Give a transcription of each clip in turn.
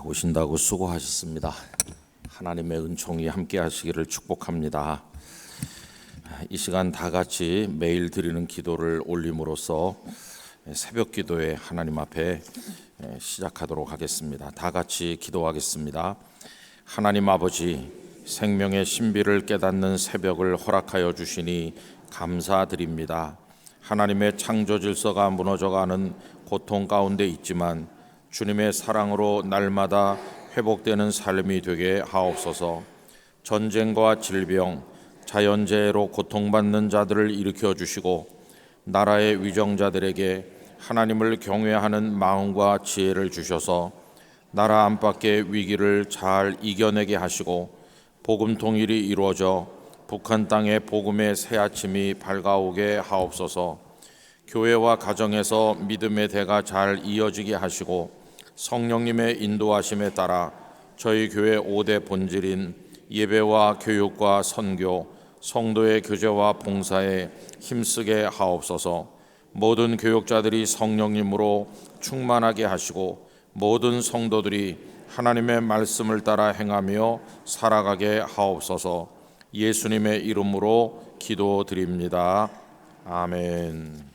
오신다고 수고하셨습니다. 하나님의 은총이 함께 하시기를 축복합니다. 이 시간 다 같이 매일 드리는 기도를 올림으로써 새벽 기도에 하나님 앞에 시작하도록 하겠습니다. 다 같이 기도하겠습니다. 하나님 아버지, 생명의 신비를 깨닫는 새벽을 허락하여 주시니 감사드립니다. 하나님의 창조 질서가 무너져가는 고통 가운데 있지만 주님의 사랑으로 날마다 회복되는 삶이 되게 하옵소서. 전쟁과 질병, 자연재해로 고통받는 자들을 일으켜 주시고 나라의 위정자들에게 하나님을 경외하는 마음과 지혜를 주셔서 나라 안팎의 위기를 잘 이겨내게 하시고 복음 통일이 이루어져 북한 땅에 복음의 새 아침이 밝아오게 하옵소서. 교회와 가정에서 믿음의 대가 잘 이어지게 하시고 성령님의 인도하심에 따라 저희 교회 5대 본질인 예배와 교육과 선교, 성도의 교제와 봉사에 힘쓰게 하옵소서. 모든 교육자들이 성령님으로 충만하게 하시고 모든 성도들이 하나님의 말씀을 따라 행하며 살아가게 하옵소서. 예수님의 이름으로 기도드립니다. 아멘.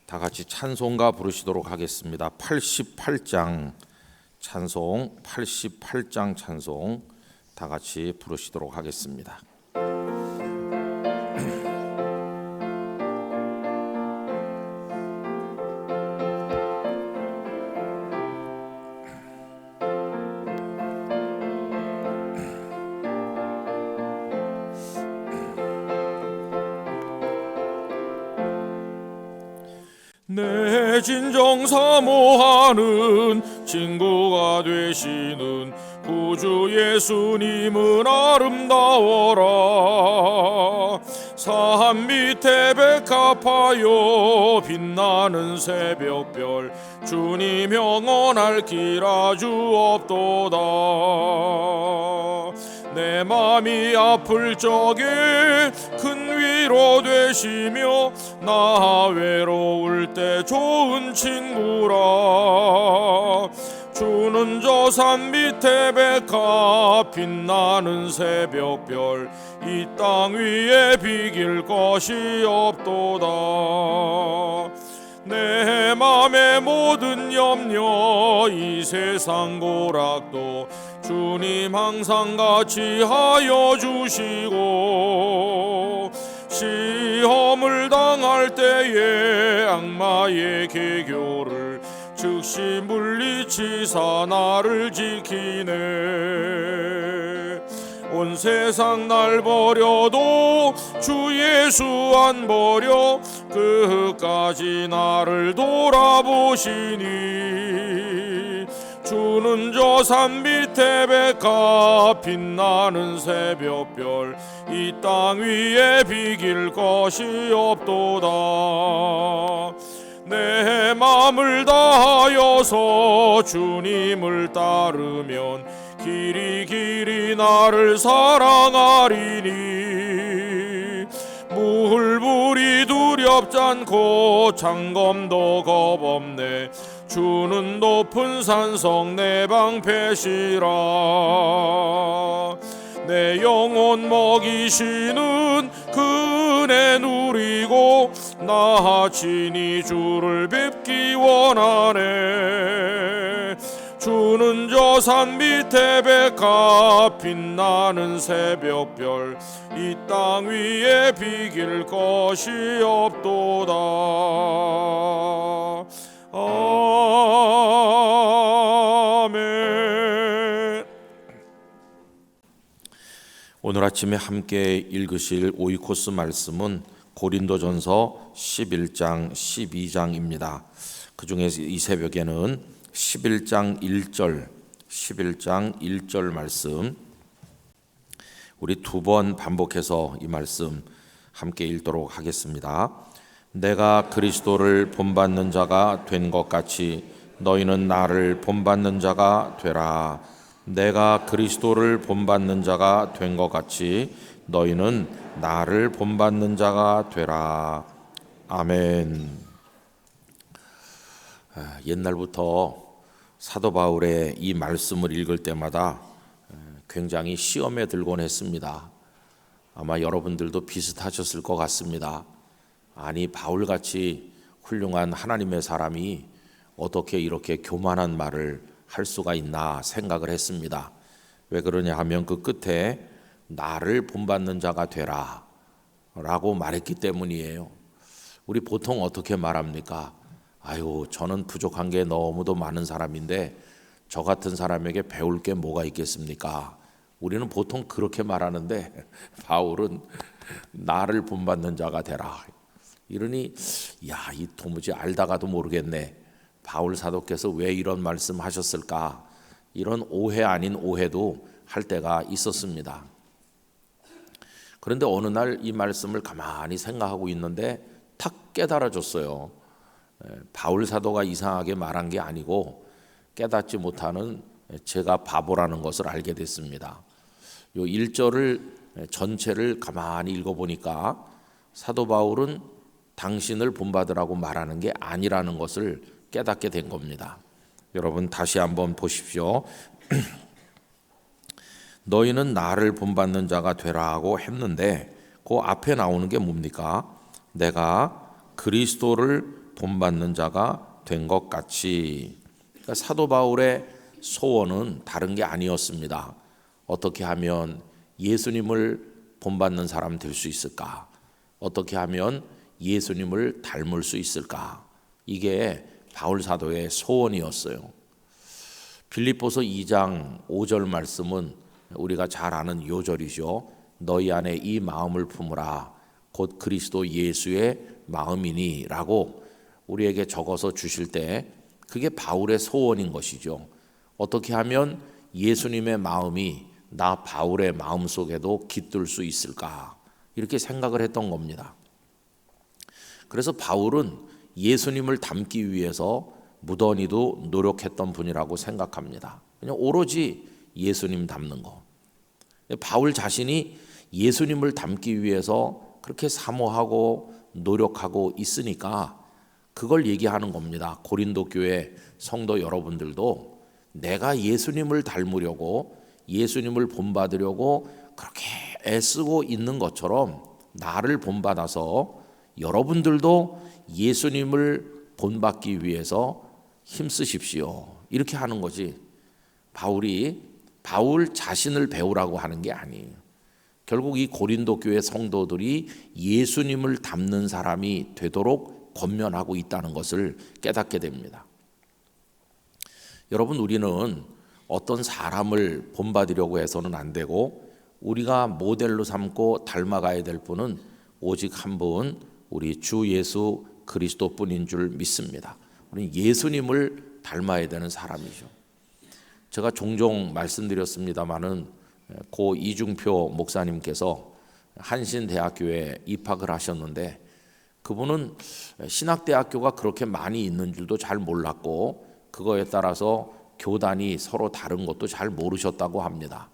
다 같이 찬송가 부르시도록 하겠습니다. 88장 찬송, 88장 찬송 다 같이 부르시도록 하겠습니다. 내 진정 사모하는 친구가 되시는 구주 예수님은 아름다워라. 산 밑에 백합하여 빛나는 새벽별 주님 영원할 길 아주 없도다. 내 맘이 아플 적에 큰 위로 되시며 나 외로울 때 좋은 친구라. 주는 저 산 밑에 백합 빛나는 새벽별 이 땅 위에 비길 것이 없도다. 내 맘의 모든 염려 이 세상 고락도 주님 항상 같이 하여 주시고 시험을 당할 때에 악마의 계교를 즉시 물리치사 나를 지키네. 온 세상 날 버려도 주 예수 안 버려 끝까지 나를 돌아보시니. 주는 저 산 밑에 백합 빛나는 새벽별 이 땅 위에 비길 것이 없도다. 내 맘을 다하여서 주님을 따르면 길이 길이 나를 사랑하리니. 물불이 두렵지 않고 장검도 겁없네. 주는 높은 산성 내 방패시라. 내 영혼 먹이시는 그 은혜 누리고 나 친히 주를 뵙기 원하네. 주는 저 산 밑에 백합 빛나는 새벽별 이 땅 위에 비길 것이 없도다. 아멘. 오늘 아침에 함께 읽으실 오이코스 말씀은 고린도전서 11장 12장입니다. 그 중에 이 새벽에는 11장 1절 말씀 우리 두 번 반복해서 이 말씀 함께 읽도록 하겠습니다. 내가 그리스도를 본받는 자가 된 것 같이 너희는 나를 본받는 자가 되라. 내가 그리스도를 본받는 자가 된 것 같이 너희는 나를 본받는 자가 되라. 아멘. 옛날부터 사도 바울의 이 말씀을 읽을 때마다 굉장히 시험에 들곤 했습니다. 아마 여러분들도 비슷하셨을 것 같습니다. 아니, 바울같이 훌륭한 하나님의 사람이 어떻게 이렇게 교만한 말을 할 수가 있나 생각을 했습니다. 왜 그러냐 하면 그 끝에 나를 본받는 자가 되라 라고 말했기 때문이에요. 우리 보통 어떻게 말합니까? 아유, 저는 부족한 게 너무도 많은 사람인데 저 같은 사람에게 배울 게 뭐가 있겠습니까? 우리는 보통 그렇게 말하는데 바울은 나를 본받는 자가 되라. 이러니 이 도무지 알다가도 모르겠네. 바울 사도께서 왜 이런 말씀하셨을까? 이런 오해 아닌 오해도 할 때가 있었습니다. 그런데 어느 날 이 말씀을 가만히 생각하고 있는데 탁 깨달아졌어요. 바울 사도가 이상하게 말한 게 아니고 깨닫지 못하는 제가 바보라는 것을 알게 됐습니다. 요 1절을 전체를 가만히 읽어보니까 사도 바울은 당신을 본받으라고 말하는 게 아니라는 것을 깨닫게 된 겁니다. 여러분 다시 한번 보십시오. 너희는 나를 본받는 자가 되라고 했는데 그 앞에 나오는 게 뭡니까? 내가 그리스도를 본받는 자가 된 것 같이. 그러니까 사도 바울의 소원은 다른 게 아니었습니다. 어떻게 하면 예수님을 본받는 사람 될 수 있을까? 어떻게 하면 예수님을 닮을 수 있을까? 이게 바울 사도의 소원이었어요. 빌립보서 2장 5절 말씀은 우리가 잘 아는 요절이죠. 너희 안에 이 마음을 품으라. 곧 그리스도 예수의 마음이니 라고 우리에게 적어서 주실 때 그게 바울의 소원인 것이죠. 어떻게 하면 예수님의 마음이 나 바울의 마음 속에도 깃들 수 있을까? 이렇게 생각을 했던 겁니다. 그래서 바울은 예수님을 닮기 위해서 무던히도 노력했던 분이라고 생각합니다. 그냥 오로지 예수님 닮는 거. 바울 자신이 예수님을 닮기 위해서 그렇게 사모하고 노력하고 있으니까 그걸 얘기하는 겁니다. 고린도 교회 성도 여러분들도 내가 예수님을 닮으려고 예수님을 본받으려고 그렇게 애쓰고 있는 것처럼 나를 본받아서 여러분들도 예수님을 본받기 위해서 힘쓰십시오. 이렇게 하는 거지. 바울 자신을 배우라고 하는 게 아니에요. 결국 이 고린도 교회 성도들이 예수님을 닮는 사람이 되도록 권면하고 있다는 것을 깨닫게 됩니다. 여러분, 우리는 어떤 사람을 본받으려고 해서는 안 되고 우리가 모델로 삼고 닮아가야 될 분은 오직 한 분, 우리 주 예수 그리스도뿐인 줄 믿습니다. 우리는 예수님을 닮아야 되는 사람이죠. 제가 종종 말씀드렸습니다마는 고 이중표 목사님께서 한신대학교에 입학을 하셨는데 그분은 신학대학교가 그렇게 많이 있는 줄도 잘 몰랐고 그거에 따라서 교단이 서로 다른 것도 잘 모르셨다고 합니다.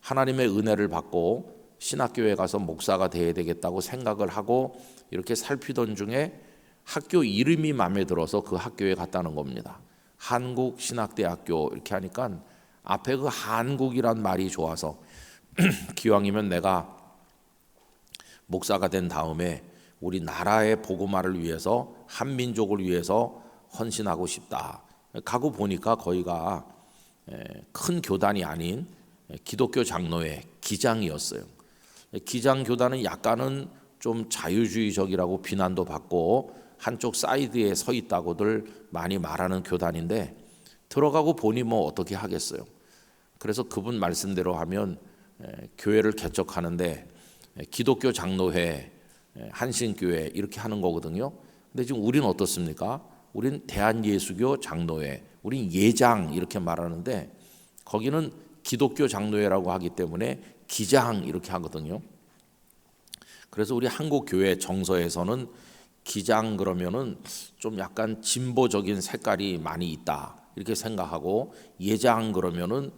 하나님의 은혜를 받고 신학교에 가서 목사가 돼야 되겠다고 생각을 하고 이렇게 살피던 중에 학교 이름이 마음에 들어서 그 학교에 갔다는 겁니다. 한국신학대학교 이렇게 하니까 앞에 그 한국이란 말이 좋아서 기왕이면 내가 목사가 된 다음에 우리 나라의 복음화를 위해서 한민족을 위해서 헌신하고 싶다. 가고 보니까 거기가 큰 교단이 아닌 기독교 장로회 기장이었어요. 기장 교단은 약간은 좀 자유주의적이라고 비난도 받고 한쪽 사이드에 서 있다고들 많이 말하는 교단인데 들어가고 보니 뭐 어떻게 하겠어요. 그래서 그분 말씀대로 하면 교회를 개척하는데 기독교 장로회, 한신교회 이렇게 하는 거거든요. 근데 지금 우리는 어떻습니까? 우린 대한예수교 장로회, 우린 예장 이렇게 말하는데 거기는 기독교 장로회라고 하기 때문에 기장 이렇게 하거든요. 그래서 우리 한국 교회 정서에서는 기장 그러면은 좀 약간 진보적인 색깔이 많이 있다 이렇게 생각하고 예장 그러면은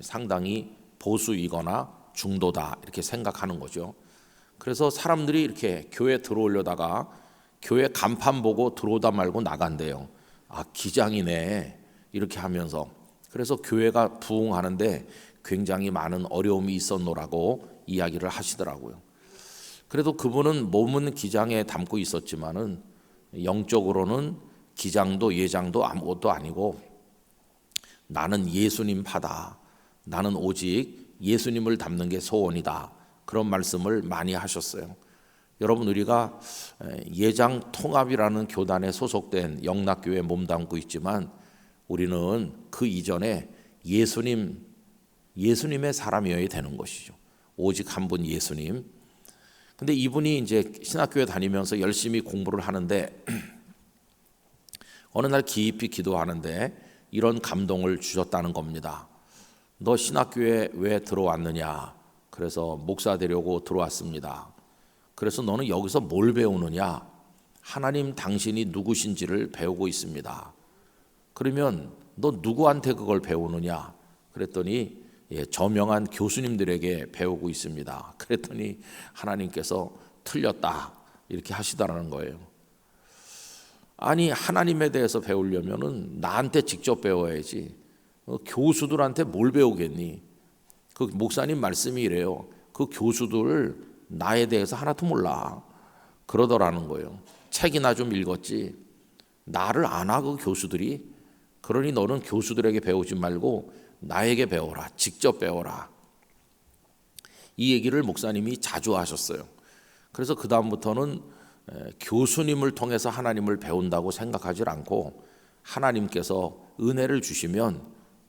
상당히 보수이거나 중도다 이렇게 생각하는 거죠. 그래서 사람들이 이렇게 교회 들어오려다가 교회 간판 보고 들어오다 말고 나간대요. 아, 기장이네. 이렇게 하면서 그래서 교회가 부흥하는데 굉장히 많은 어려움이 있었노라고 이야기를 하시더라고요. 그래도 그분은 몸은 기장에 담고 있었지만은 영적으로는 기장도 예장도 아무것도 아니고 나는 예수님 파다. 나는 오직 예수님을 닮는 게 소원이다. 그런 말씀을 많이 하셨어요. 여러분, 우리가 예장 통합이라는 교단에 소속된 영락교회에 몸담고 있지만 우리는 그 이전에 예수님의 사람이어야 되는 것이죠. 오직 한 분 예수님. 근데 이분이 이제 신학교에 다니면서 열심히 공부를 하는데 어느 날 깊이 기도하는데 이런 감동을 주셨다는 겁니다. 너 신학교에 왜 들어왔느냐? 그래서 목사 되려고 들어왔습니다. 그래서 너는 여기서 뭘 배우느냐? 하나님 당신이 누구신지를 배우고 있습니다. 그러면 너 누구한테 그걸 배우느냐? 그랬더니 저명한 교수님들에게 배우고 있습니다. 그랬더니 하나님께서 틀렸다 이렇게 하시더라는 거예요. 아니, 하나님에 대해서 배우려면은 나한테 직접 배워야지. 교수들한테 뭘 배우겠니? 그 목사님 말씀이 이래요. 그 교수들 나에 대해서 하나도 몰라. 그러더라는 거예요. 책이나 좀 읽었지. 나를 아나 그 교수들이? 그러니 너는 교수들에게 배우지 말고 나에게 배워라. 직접 배워라. 이 얘기를 목사님이 자주 하셨어요. 그래서 그 다음부터는 교수님을 통해서 하나님을 배운다고 생각하지 않고 하나님께서 은혜를 주시면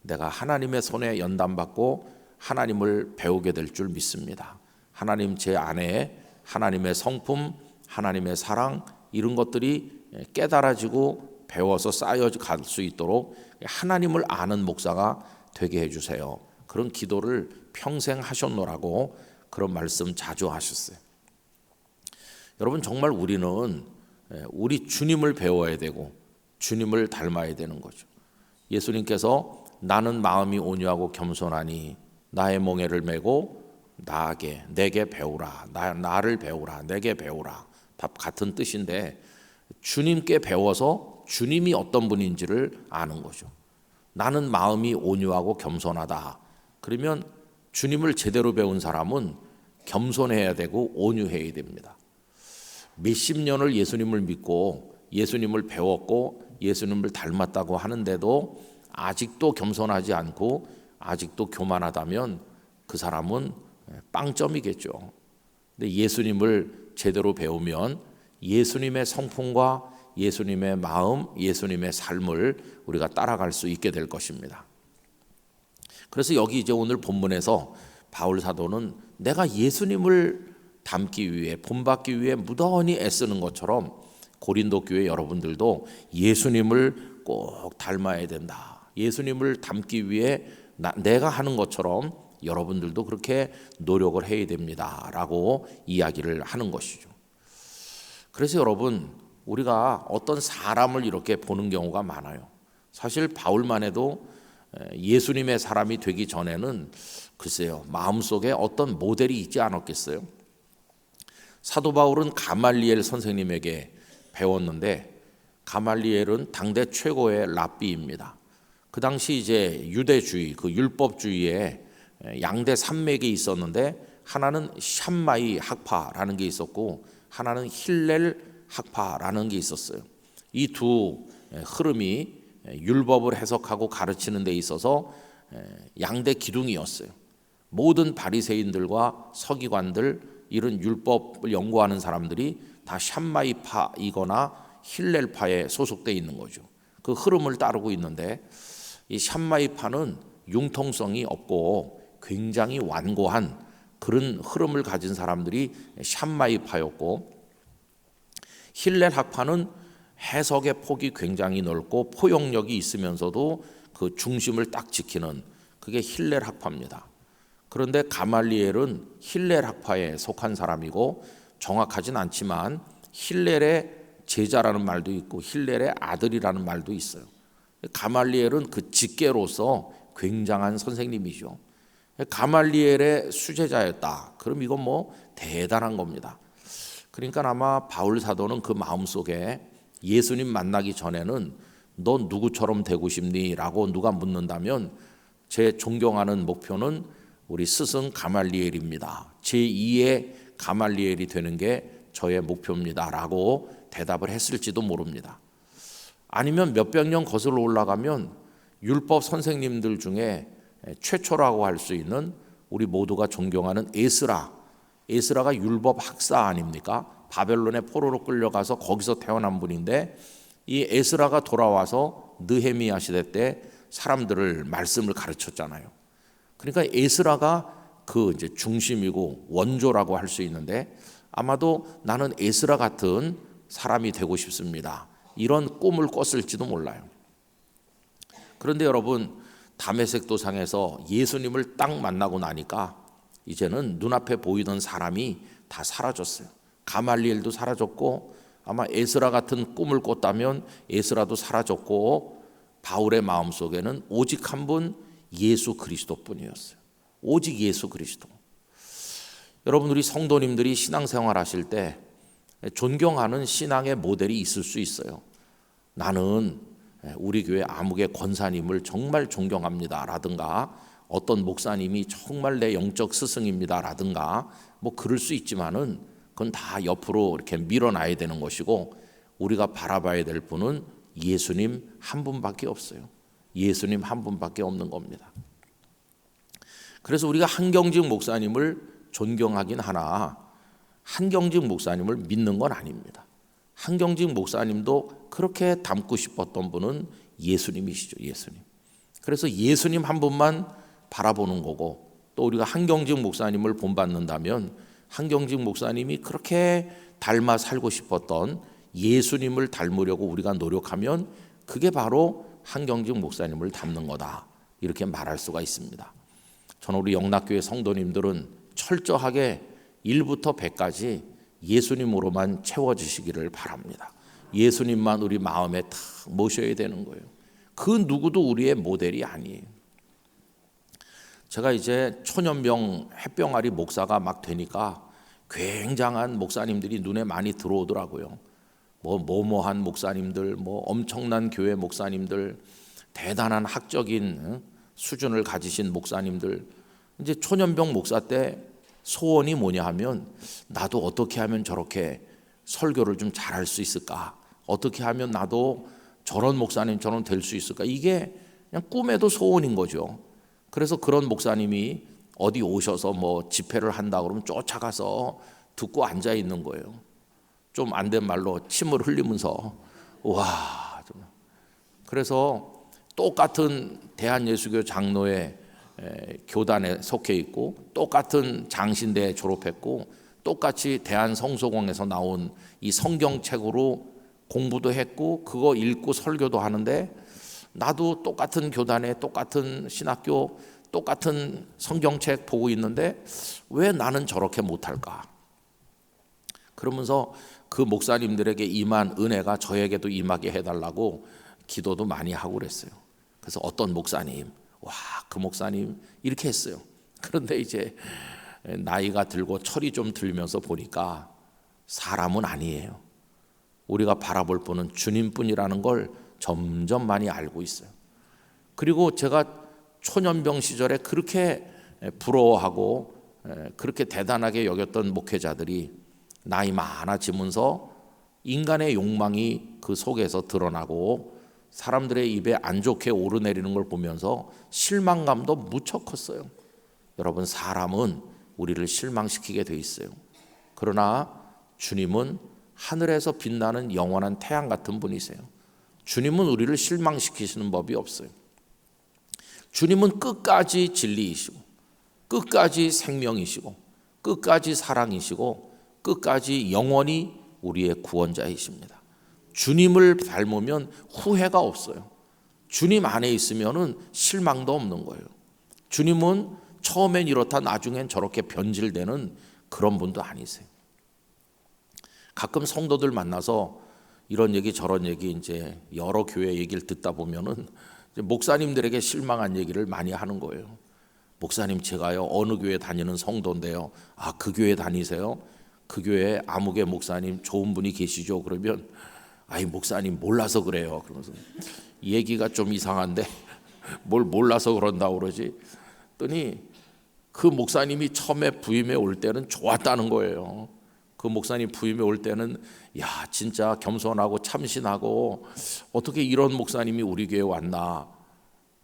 내가 하나님의 손에 연단받고 하나님을 배우게 될 줄 믿습니다. 하나님 제 안에 하나님의 성품, 하나님의 사랑 이런 것들이 깨달아지고 배워서 쌓여갈 수 있도록 하나님을 아는 목사가 되게 해주세요. 그런 기도를 평생 하셨노라고 그런 말씀 자주 하셨어요. 여러분, 정말 우리는 우리 주님을 배워야 되고 주님을 닮아야 되는 거죠. 예수님께서 나는 마음이 온유하고 겸손하니 나의 멍에를 메고 나에게 내게 배우라. 나를 배우라. 내게 배우라. 다 같은 뜻인데 주님께 배워서 주님이 어떤 분인지를 아는 거죠. 나는 마음이 온유하고 겸손하다. 그러면 주님을 제대로 배운 사람은 겸손해야 되고 온유해야 됩니다. 몇십 년을 예수님을 믿고 예수님을 배웠고 예수님을 닮았다고 하는데도 아직도 겸손하지 않고 아직도 교만하다면 그 사람은 빵점이겠죠. 근데 예수님을 제대로 배우면 예수님의 성품과 예수님의 마음, 예수님의 삶을 우리가 따라갈 수 있게 될 것입니다. 그래서 여기 이제 오늘 본문에서 바울 사도는 내가 예수님을 닮기 위해 본받기 위해 무던히 애쓰는 것처럼 고린도 교회 여러분들도 예수님을 꼭 닮아야 된다. 예수님을 닮기 위해 내가 하는 것처럼 여러분들도 그렇게 노력을 해야 됩니다라고 이야기를 하는 것이죠. 그래서 여러분, 우리가 어떤 사람을 이렇게 보는 경우가 많아요. 사실 바울만 해도 예수님의 사람이 되기 전에는 글쎄요, 마음속에 어떤 모델이 있지 않았겠어요? 사도 바울은 가말리엘 선생님에게 배웠는데 가말리엘은 당대 최고의 랍비입니다. 그 당시 이제 유대주의, 그 율법주의에 양대 산맥이 있었는데 하나는 샴마이 학파라는 게 있었고 하나는 힐렐 학파라는 게 있었어요. 이 두 흐름이 율법을 해석하고 가르치는 데 있어서 양대 기둥이었어요. 모든 바리새인들과 서기관들 이런 율법을 연구하는 사람들이 다 샴마이파이거나 힐렐파에 소속되어 있는 거죠. 그 흐름을 따르고 있는데 이 샴마이파는 융통성이 없고 굉장히 완고한 그런 흐름을 가진 사람들이 샴마이파였고 힐렐 학파는 해석의 폭이 굉장히 넓고 포용력이 있으면서도 그 중심을 딱 지키는 그게 힐렐 학파입니다. 그런데 가말리엘은 힐렐 학파에 속한 사람이고 정확하진 않지만 힐렐의 제자라는 말도 있고 힐렐의 아들이라는 말도 있어요. 가말리엘은 그 직계로서 굉장한 선생님이죠. 가말리엘의 수제자였다. 그럼 이건 뭐 대단한 겁니다. 그러니까 아마 바울 사도는 그 마음속에 예수님 만나기 전에는 너 누구처럼 되고 싶니? 라고 누가 묻는다면 제 존경하는 목표는 우리 스승 가말리엘입니다. 제2의 가말리엘이 되는 게 저의 목표입니다. 라고 대답을 했을지도 모릅니다. 아니면 몇백 년 거슬러 올라가면 율법 선생님들 중에 최초라고 할 수 있는 우리 모두가 존경하는 에스라가 율법 학사 아닙니까? 바벨론의 포로로 끌려가서 거기서 태어난 분인데 이 에스라가 돌아와서 느헤미야 시대 때 사람들을 말씀을 가르쳤잖아요. 그러니까 에스라가 그 이제 중심이고 원조라고 할 수 있는데 아마도 나는 에스라 같은 사람이 되고 싶습니다. 이런 꿈을 꿨을지도 몰라요. 그런데 여러분, 다메섹 도상에서 예수님을 딱 만나고 나니까 이제는 눈앞에 보이던 사람이 다 사라졌어요. 가말리엘도 사라졌고 아마 에스라 같은 꿈을 꿨다면 에스라도 사라졌고 바울의 마음속에는 오직 한 분 예수 그리스도뿐이었어요. 오직 예수 그리스도. 여러분, 우리 성도님들이 신앙생활 하실 때 존경하는 신앙의 모델이 있을 수 있어요. 나는 우리 교회 아무개 권사님을 정말 존경합니다 라든가 어떤 목사님이 정말 내 영적 스승입니다 라든가 뭐 그럴 수 있지만은 그건 다 옆으로 이렇게 밀어놔야 되는 것이고 우리가 바라봐야 될 분은 예수님 한 분밖에 없어요. 예수님 한 분밖에 없는 겁니다. 그래서 우리가 한경직 목사님을 존경하긴 하나 한경직 목사님을 믿는 건 아닙니다. 한경직 목사님도 그렇게 닮고 싶었던 분은 예수님이시죠. 예수님. 그래서 예수님 한 분만 바라보는 거고 또 우리가 한경직 목사님을 본받는다면 한경직 목사님이 그렇게 닮아 살고 싶었던 예수님을 닮으려고 우리가 노력하면 그게 바로 한경직 목사님을 닮는 거다. 이렇게 말할 수가 있습니다. 저는 우리 영락교회 성도님들은 철저하게 1부터 100까지 예수님으로만 채워지시기를 바랍니다. 예수님만 우리 마음에 탁 모셔야 되는 거예요. 그 누구도 우리의 모델이 아니에요. 제가 이제 초년병 햇병아리 목사가 막 되니까 굉장한 목사님들이 눈에 많이 들어오더라고요. 뭐한 목사님들, 엄청난 교회 목사님들, 대단한 학적인 수준을 가지신 목사님들. 이제 초년병 목사 때 소원이 뭐냐 하면 나도 어떻게 하면 저렇게 설교를 좀 잘할 수 있을까? 어떻게 하면 나도 저런 목사님처럼 될 수 있을까? 이게 그냥 꿈에도 소원인 거죠. 그래서 그런 목사님이 어디 오셔서 집회를 한다 그러면 쫓아가서 듣고 앉아 있는 거예요. 좀 안 된 말로 침을 흘리면서 와. 그래서 똑같은 대한예수교 장로의 교단에 속해 있고 똑같은 장신대에 졸업했고 똑같이 대한성소공에서 나온 이 성경책으로 공부도 했고 그거 읽고 설교도 하는데 나도 똑같은 교단에 똑같은 신학교 똑같은 성경책 보고 있는데 왜 나는 저렇게 못할까? 그러면서 그 목사님들에게 임한 은혜가 저에게도 임하게 해달라고 기도도 많이 하고 그랬어요. 그래서 어떤 목사님, 그 목사님 이렇게 했어요. 그런데 이제 나이가 들고 철이 좀 들면서 보니까 사람은 아니에요. 우리가 바라볼 분은 주님뿐이라는 걸 점점 많이 알고 있어요. 그리고 제가 초년병 시절에 그렇게 부러워하고 그렇게 대단하게 여겼던 목회자들이 나이 많아지면서 인간의 욕망이 그 속에서 드러나고 사람들의 입에 안 좋게 오르내리는 걸 보면서 실망감도 무척 컸어요. 여러분, 사람은 우리를 실망시키게 돼 있어요. 그러나 주님은 하늘에서 빛나는 영원한 태양 같은 분이세요. 주님은 우리를 실망시키시는 법이 없어요. 주님은 끝까지 진리이시고 끝까지 생명이시고 끝까지 사랑이시고 끝까지 영원히 우리의 구원자이십니다. 주님을 닮으면 후회가 없어요. 주님 안에 있으면 실망도 없는 거예요. 주님은 처음엔 이렇다 나중엔 저렇게 변질되는 그런 분도 아니세요. 가끔 성도들 만나서 이런 얘기 저런 얘기 이제 여러 교회 얘기를 듣다 보면은 목사님들에게 실망한 얘기를 많이 하는 거예요. 목사님, 제가요 어느 교회 다니는 성도인데요. 그 교회 다니세요? 그 교회에 아무개 목사님 좋은 분이 계시죠? 그러면 아이 목사님 몰라서 그래요. 그러면서 얘기가 좀 이상한데 뭘 몰라서 그런다고 그러지? 더니 그 목사님이 처음에 부임에 올 때는 좋았다는 거예요. 그 목사님 부임에 올 때는 야 진짜 겸손하고 참신하고 어떻게 이런 목사님이 우리 교회에 왔나,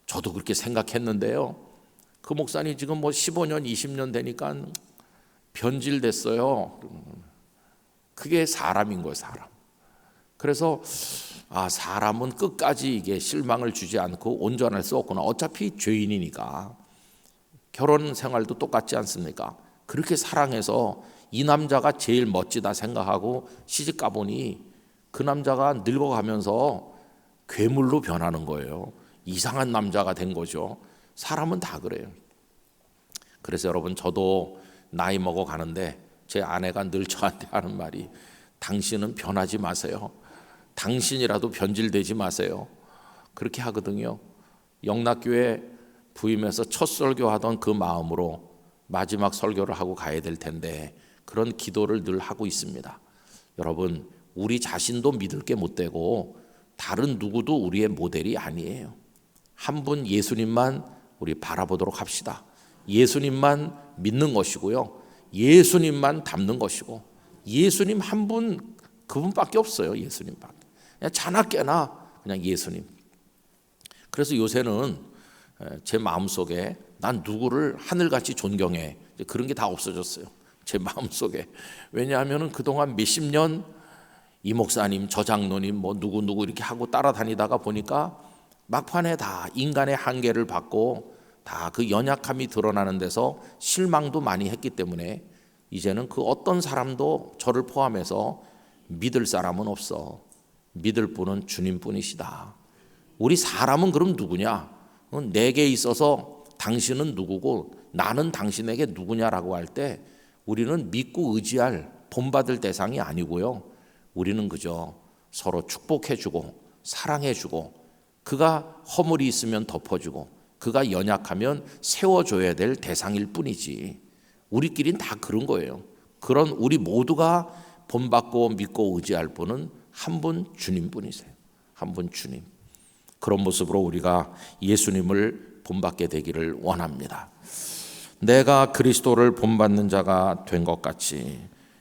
저도 그렇게 생각했는데요. 그 목사님 지금 뭐 15년 20년 되니까 변질됐어요. 그게 사람인 거예요, 사람. 그래서 사람은 끝까지 이게 실망을 주지 않고 온전할 수 없구나. 어차피 죄인이니까. 결혼 생활도 똑같지 않습니까? 그렇게 사랑해서 이 남자가 제일 멋지다 생각하고 시집 가보니 그 남자가 늙어가면서 괴물로 변하는 거예요. 이상한 남자가 된 거죠. 사람은 다 그래요. 그래서 여러분, 저도 나이 먹어 가는데 제 아내가 늘 저한테 하는 말이, 당신은 변하지 마세요. 당신이라도 변질되지 마세요. 그렇게 하거든요. 영락교회 부임해서 첫 설교하던 그 마음으로 마지막 설교를 하고 가야 될 텐데 그런 기도를 늘 하고 있습니다. 여러분, 우리 자신도 믿을 게 못 되고 다른 누구도 우리의 모델이 아니에요. 한 분 예수님만 우리 바라보도록 합시다. 예수님만 믿는 것이고요, 예수님만 닮는 것이고, 예수님 한 분, 그분밖에 없어요. 예수님밖에. 그냥 자나깨나 그냥 예수님. 그래서 요새는 제 마음속에 난 누구를 하늘같이 존경해, 그런 게 다 없어졌어요, 제 마음속에. 왜냐하면 그동안 몇십 년 이 목사님 저 장로님 뭐 누구 이렇게 하고 따라다니다가 보니까 막판에 다 인간의 한계를 받고 다 그 연약함이 드러나는 데서 실망도 많이 했기 때문에 이제는 그 어떤 사람도 저를 포함해서 믿을 사람은 없어. 믿을 분은 주님뿐이시다. 우리 사람은 그럼 누구냐? 내게 있어서 당신은 누구고 나는 당신에게 누구냐라고 할 때 우리는 믿고 의지할 본받을 대상이 아니고요, 우리는 그저 서로 축복해주고 사랑해주고, 그가 허물이 있으면 덮어주고 그가 연약하면 세워줘야 될 대상일 뿐이지, 우리끼리는 다 그런 거예요. 그런 우리 모두가 본받고 믿고 의지할 분은 한 분 주님뿐이세요. 한 분 주님. 그런 모습으로 우리가 예수님을 본받게 되기를 원합니다. 내가 그리스도를 본받는 자가 된 것 같이.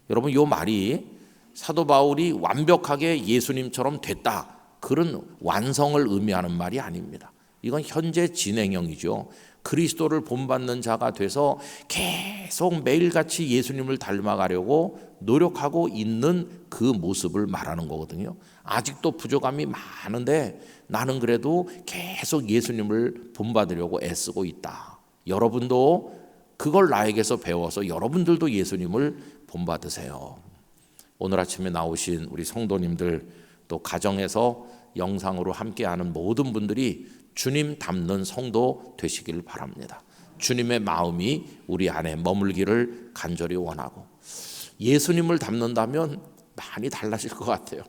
여러분, 이 말이 사도 바울이 완벽하게 예수님처럼 됐다, 그런 완성을 의미하는 말이 아닙니다. 이건 현재 진행형이죠. 그리스도를 본받는 자가 돼서 계속 매일같이 예수님을 닮아가려고 노력하고 있는 그 모습을 말하는 거거든요. 아직도 부족함이 많은데 나는 그래도 계속 예수님을 본받으려고 애쓰고 있다. 여러분도 그걸 나에게서 배워서 여러분들도 예수님을 본받으세요. 오늘 아침에 나오신 우리 성도님들, 또 가정에서 영상으로 함께하는 모든 분들이 주님 닮는 성도 되시기를 바랍니다. 주님의 마음이 우리 안에 머물기를 간절히 원하고, 예수님을 닮는다면 많이 달라질 것 같아요.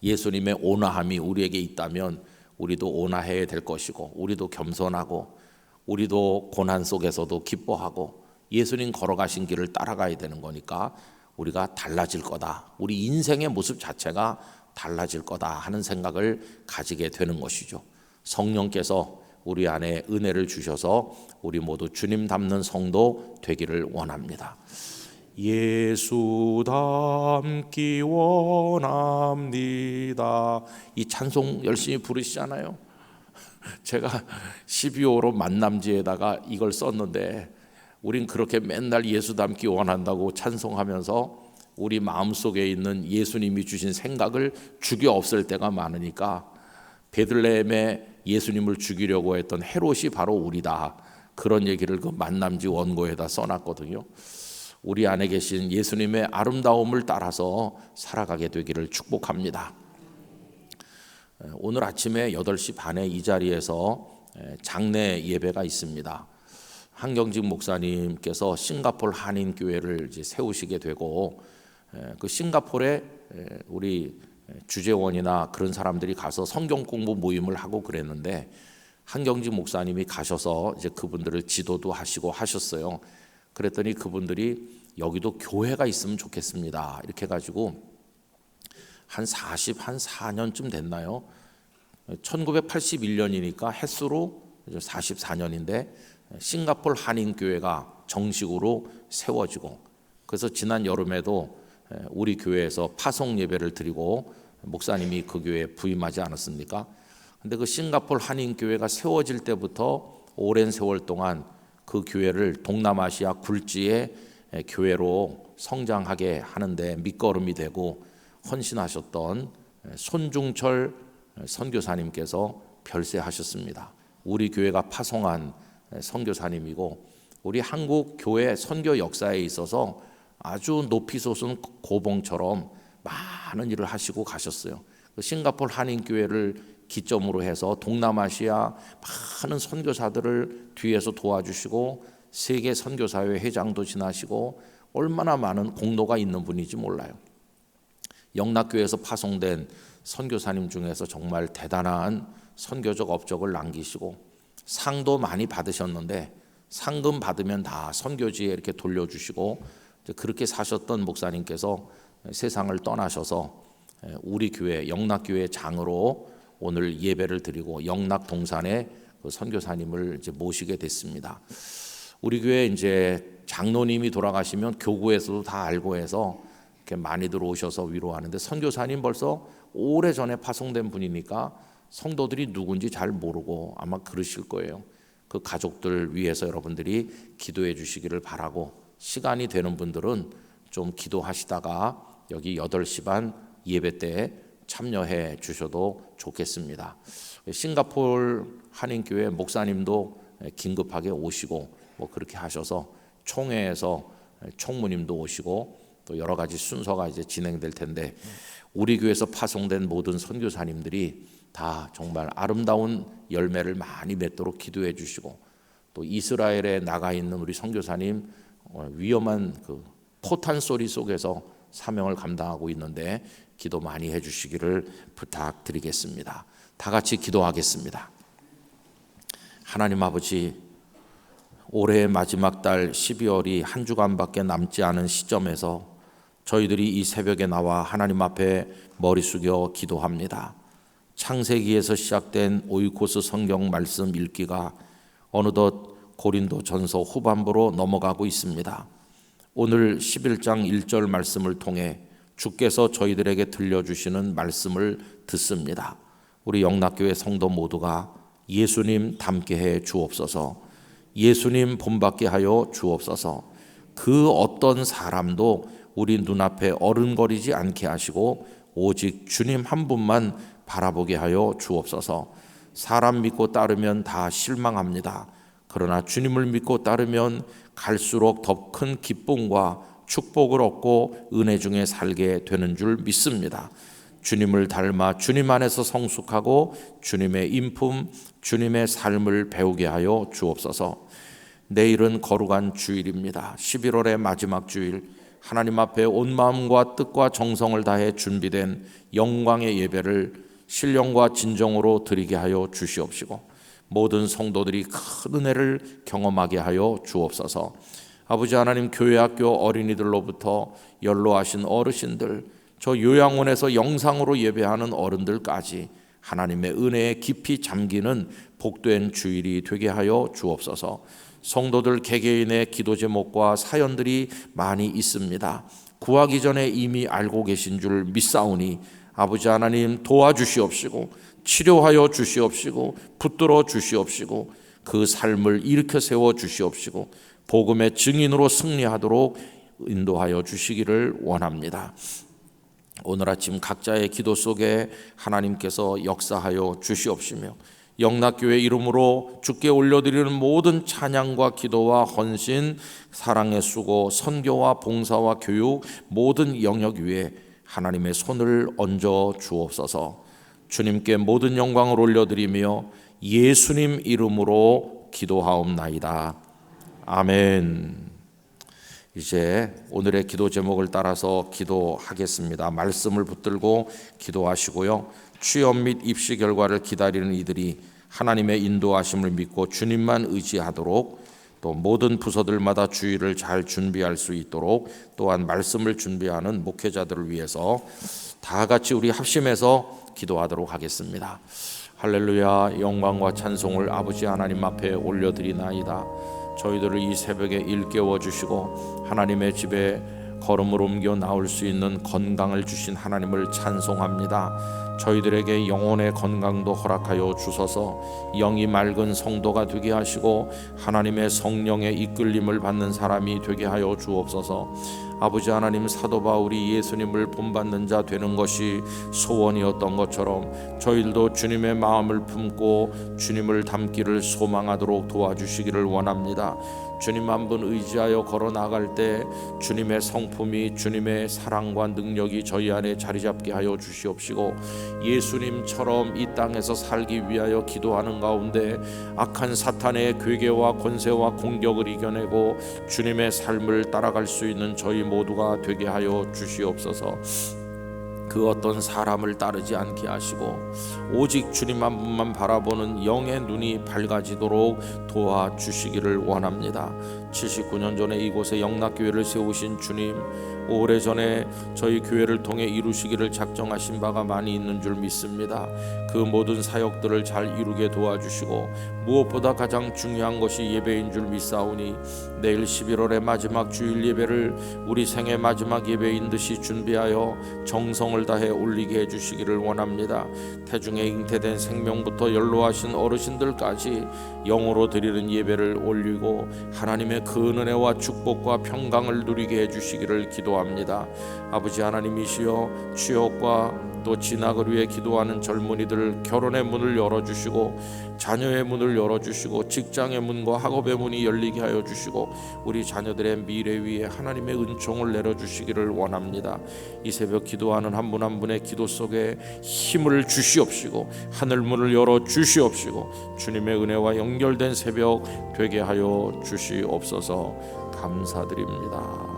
예수님의 온화함이 우리에게 있다면 우리도 온화해야 될 것이고, 우리도 겸손하고, 우리도 고난 속에서도 기뻐하고, 예수님 걸어가신 길을 따라가야 되는 거니까 우리가 달라질 거다, 우리 인생의 모습 자체가 달라질 거다 하는 생각을 가지게 되는 것이죠. 성령께서 우리 안에 은혜를 주셔서 우리 모두 주님 닮는 성도 되기를 원합니다. 예수 닮기 원합니다. 이 찬송 열심히 부르시잖아요. 제가 12호로 만남지에다가 이걸 썼는데, 우린 그렇게 맨날 예수 닮기 원한다고 찬송하면서 우리 마음속에 있는 예수님이 주신 생각을 죽여 없앨 때가 많으니까 베들레헴에 예수님을 죽이려고 했던 헤롯이 바로 우리다, 그런 얘기를 그 만남지 원고에다 써놨거든요. 우리 안에 계신 예수님의 아름다움을 따라서 살아가게 되기를 축복합니다. 오늘 아침에 8시 반에 이 자리에서 장례 예배가 있습니다. 한경직 목사님께서 싱가포르 한인교회를 이제 세우시게 되고, 그 싱가포르에 우리 주재원이나 그런 사람들이 가서 성경 공부 모임을 하고 그랬는데, 한경직 목사님이 가셔서 이제 그분들을 지도도 하시고 하셨어요. 그랬더니 그분들이 여기도 교회가 있으면 좋겠습니다, 이렇게 해가지고 한 44년쯤 됐나요? 1981년이니까 햇수로 44년인데 싱가포르 한인교회가 정식으로 세워지고, 그래서 지난 여름에도 우리 교회에서 파송 예배를 드리고 목사님이 그 교회에 부임하지 않았습니까? 근데 그 싱가포르 한인교회가 세워질 때부터 오랜 세월 동안 그 교회를 동남아시아 굴지의 교회로 성장하게 하는데 밑거름이 되고 헌신하셨던 손중철 선교사님께서 별세하셨습니다. 우리 교회가 파송한 선교사님이고 우리 한국 교회 선교 역사에 있어서 아주 높이 솟은 고봉처럼 많은 일을 하시고 가셨어요. 싱가포르 한인교회를 기점으로 해서 동남아시아 많은 선교사들을 뒤에서 도와주시고 세계 선교사회 회장도 지나시고 얼마나 많은 공로가 있는 분인지 몰라요. 영락교회에서 파송된 선교사님 중에서 정말 대단한 선교적 업적을 남기시고 상도 많이 받으셨는데 상금 받으면 다 선교지에 이렇게 돌려주시고 그렇게 사셨던 목사님께서 세상을 떠나셔서 우리 교회 영락교회 장으로 오늘 예배를 드리고 영락 동산에 그 선교사님을 이제 모시게 됐습니다. 우리 교회 이제 장로님이 돌아가시면 교구에서도 다 알고 해서 이렇게 많이들 오셔서 위로하는데 선교사님 벌써 오래전에 파송된 분이니까 성도들이 누군지 잘 모르고 아마 그러실 거예요. 그 가족들 위해서 여러분들이 기도해 주시기를 바라고, 시간이 되는 분들은 좀 기도하시다가 여기 8시 반 예배 때 참여해 주셔도 좋겠습니다. 싱가포르 한인교회 목사님도 긴급하게 오시고 뭐 그렇게 하셔서 총회에서 총무님도 오시고 또 여러 가지 순서가 이제 진행될 텐데 우리 교회에서 파송된 모든 선교사님들이 다 정말 아름다운 열매를 많이 맺도록 기도해 주시고, 또 이스라엘에 나가 있는 우리 선교사님 위험한 그 포탄 소리 속에서 사명을 감당하고 있는데 기도 많이 해 주시기를 부탁드리겠습니다. 다 같이 기도하겠습니다. 하나님 아버지, 올해의 마지막 달 12월이 한 주간밖에 남지 않은 시점에서 저희들이 이 새벽에 나와 하나님 앞에 머리 숙여 기도합니다. 창세기에서 시작된 오이코스 성경 말씀 읽기가 어느덧 고린도 전서 후반부로 넘어가고 있습니다. 오늘 11장 1절 말씀을 통해 주께서 저희들에게 들려주시는 말씀을 듣습니다. 우리 영락교회 성도 모두가 예수님 닮게 해 주옵소서, 예수님 본받게 하여 주옵소서, 그 어떤 사람도 우리 눈앞에 어른거리지 않게 하시고 오직 주님 한 분만 바라보게 하여 주옵소서. 사람 믿고 따르면 다 실망합니다. 그러나 주님을 믿고 따르면 갈수록 더 큰 기쁨과 축복을 얻고 은혜 중에 살게 되는 줄 믿습니다. 주님을 닮아 주님 안에서 성숙하고 주님의 인품, 주님의 삶을 배우게 하여 주옵소서. 내일은 거룩한 주일입니다. 11월의 마지막 주일, 하나님 앞에 온 마음과 뜻과 정성을 다해 준비된 영광의 예배를 신령과 진정으로 드리게 하여 주시옵시고 모든 성도들이 큰 은혜를 경험하게 하여 주옵소서. 아버지 하나님, 교회학교 어린이들로부터 연로하신 어르신들, 저 요양원에서 영상으로 예배하는 어른들까지 하나님의 은혜에 깊이 잠기는 복된 주일이 되게 하여 주옵소서. 성도들 개개인의 기도 제목과 사연들이 많이 있습니다. 구하기 전에 이미 알고 계신 줄 믿사오니 아버지 하나님 도와주시옵시고 치료하여 주시옵시고 붙들어 주시옵시고 그 삶을 일으켜 세워 주시옵시고 복음의 증인으로 승리하도록 인도하여 주시기를 원합니다. 오늘 아침 각자의 기도 속에 하나님께서 역사하여 주시옵시며 영락교회 이름으로 주께 올려드리는 모든 찬양과 기도와 헌신, 사랑의 수고, 선교와 봉사와 교육 모든 영역 위에 하나님의 손을 얹어 주옵소서. 주님께 모든 영광을 올려드리며 예수님 이름으로 기도하옵나이다. 아멘. 이제 오늘의 기도 제목을 따라서 기도하겠습니다. 말씀을 붙들고 기도하시고요. 취업 및 입시 결과를 기다리는 이들이 하나님의 인도하심을 믿고 주님만 의지하도록, 또 모든 부서들마다 주일을 잘 준비할 수 있도록, 또한 말씀을 준비하는 목회자들을 위해서 다 같이 우리 합심해서 기도하도록 하겠습니다. 할렐루야. 영광과 찬송을 아버지 하나님 앞에 올려드리나이다. 저희들을 이 새벽에 일깨워 주시고 하나님의 집에 걸음을 옮겨 나올 수 있는 건강을 주신 하나님을 찬송합니다. 저희들에게 영혼의 건강도 허락하여 주소서. 영이 맑은 성도가 되게 하시고 하나님의 성령의 이끌림을 받는 사람이 되게 하여 주옵소서. 아버지 하나님, 사도 바울이 예수님을 본받는 자 되는 것이 소원이었던 것처럼 저희들도 주님의 마음을 품고 주님을 닮기를 소망하도록 도와주시기를 원합니다. 주님 한 분 의지하여 걸어 나갈 때 주님의 성품이, 주님의 사랑과 능력이 저희 안에 자리 잡게 하여 주시옵시고, 예수님처럼 이 땅에서 살기 위하여 기도하는 가운데 악한 사탄의 괴계와 권세와 공격을 이겨내고 주님의 삶을 따라갈 수 있는 저희 모두가 되게 하여 주시옵소서. 그 어떤 사람을 따르지 않게 하시고 오직 주님 한 분만 바라보는 영의 눈이 밝아지도록 도와주시기를 원합니다. 79년 전에 이곳에 영락교회를 세우신 주님, 오래전에 저희 교회를 통해 이루시기를 작정하신 바가 많이 있는 줄 믿습니다. 그 모든 사역들을 잘 이루게 도와주시고 무엇보다 가장 중요한 것이 예배인 줄 믿사오니 내일 11월의 마지막 주일 예배를 우리 생애 마지막 예배인 듯이 준비하여 정성을 다해 올리게 해주시기를 원합니다. 태중에 잉태된 생명부터 연로하신 어르신들까지 영으로 드리는 예배를 올리고 하나님의 그 은혜와 축복과 평강을 누리게 해주시기를 기도합니다. 아버지 하나님이시여, 취업과 또 진학을 위해 기도하는 젊은이들 결혼의 문을 열어주시고 자녀의 문을 열어주시고 직장의 문과 학업의 문이 열리게 하여 주시고 우리 자녀들의 미래 위에 하나님의 은총을 내려주시기를 원합니다. 이 새벽 기도하는 한 분 한 분의 기도 속에 힘을 주시옵시고 하늘 문을 열어 주시옵시고 주님의 은혜와 연결된 새벽 되게 하여 주시옵소서. 감사드립니다.